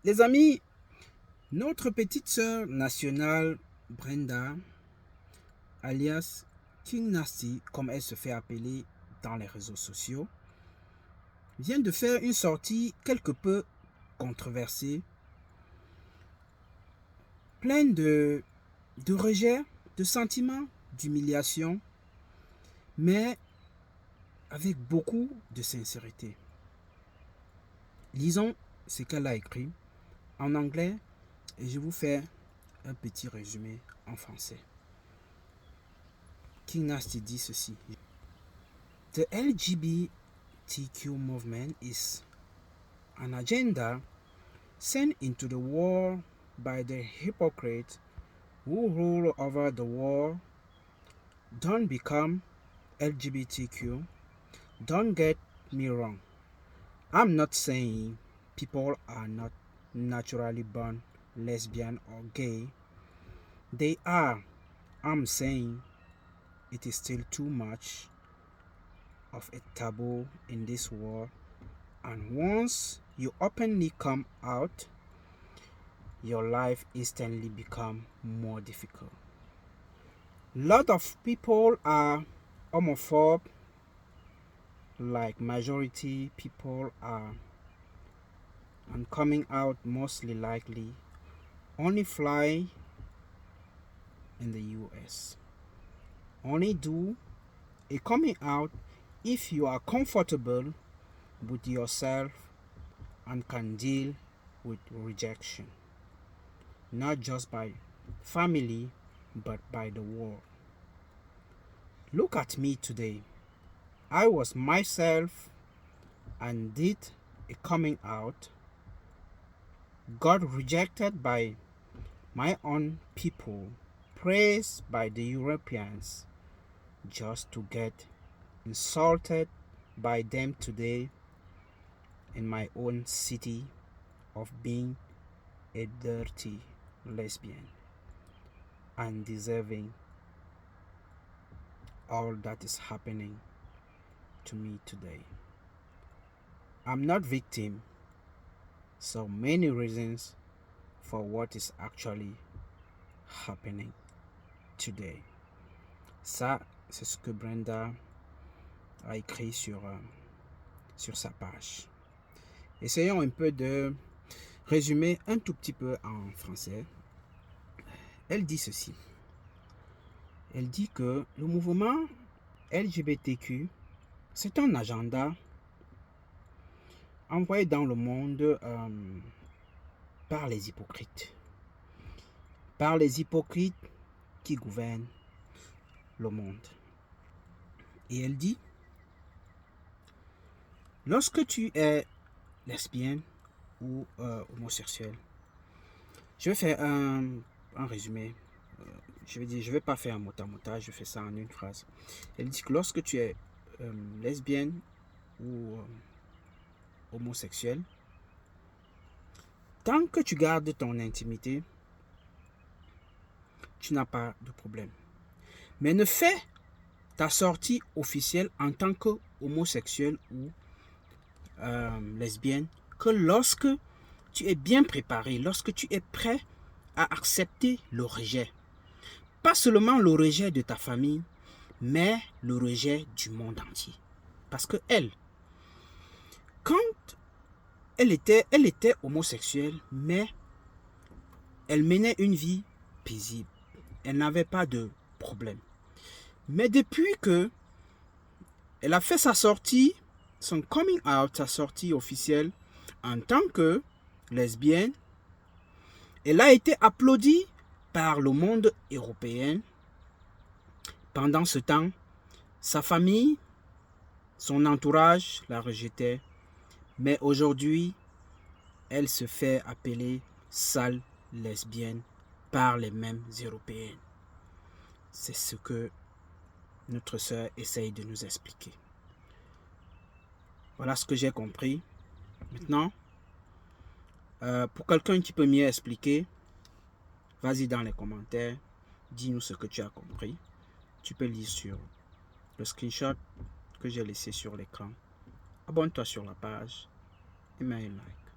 Les amis, notre petite sœur nationale Brenda, alias King Nasty, comme elle se fait appeler dans les réseaux sociaux, vient de faire une sortie quelque peu controversée, pleine de rejet, de sentiments, d'humiliation, mais avec beaucoup de sincérité. Lisons ce qu'elle a écrit en anglais et je vous fais un petit résumé en français. King Nasty dit ceci. The LGBTQ movement is an agenda sent into the world by the hypocrites who rule over the world. Don't become LGBTQ. Don't get me wrong. I'm not saying people are not naturally born lesbian or gay. They are. I'm saying it is still too much of a taboo in this world, and once you openly come out, your life instantly become more difficult. Lot of people are homophobe, like majority people are, and coming out mostly likely only fly in the US. Only do a coming out if you are comfortable with yourself and can deal with rejection, not just by family but by the world. Look at me today. I was myself and did a coming out, got rejected by my own people, praised by the Europeans, just to get insulted by them today in my own city of being a dirty lesbian and deserving all that is happening to me today. I'm not victim, so many reasons for what is actually happening today. Ça, c'est ce que Brenda a écrit sur sa page. Essayons un peu de résumer un tout petit peu en français. Elle dit ceci. Elle dit que le mouvement LGBTQ, c'est un agenda envoyé dans le monde par les hypocrites. Par les hypocrites qui gouvernent le monde. Et elle dit, lorsque tu es lesbienne ou homosexuel, je vais faire un résumé. Je ne vais pas faire un mot à mot, je fais ça en une phrase. Elle dit que lorsque tu es lesbienne ou homosexuel, tant que tu gardes ton intimité, tu n'as pas de problème. Mais ne fais ta sortie officielle en tant qu'homosexuel ou lesbienne que lorsque tu es bien préparé, lorsque tu es prêt à accepter le rejet. Pas seulement le rejet de ta famille, mais le rejet du monde entier. Parce que elle, quand elle était homosexuelle, mais elle menait une vie paisible. Elle n'avait pas de problème. Mais depuis que elle a fait sa sortie, son coming out, sa sortie officielle, en tant que lesbienne, elle a été applaudie par le monde européen. Pendant ce temps, sa famille, son entourage la rejetait. Mais aujourd'hui, elle se fait appeler sale lesbienne par les mêmes Européens. C'est ce que notre sœur essaye de nous expliquer. Voilà ce que j'ai compris. Maintenant, pour quelqu'un qui peut mieux expliquer, vas-y dans les commentaires, dis-nous ce que tu as compris. Tu peux lire sur le screenshot que j'ai laissé sur l'écran. Abonne-toi sur la page et mets un like.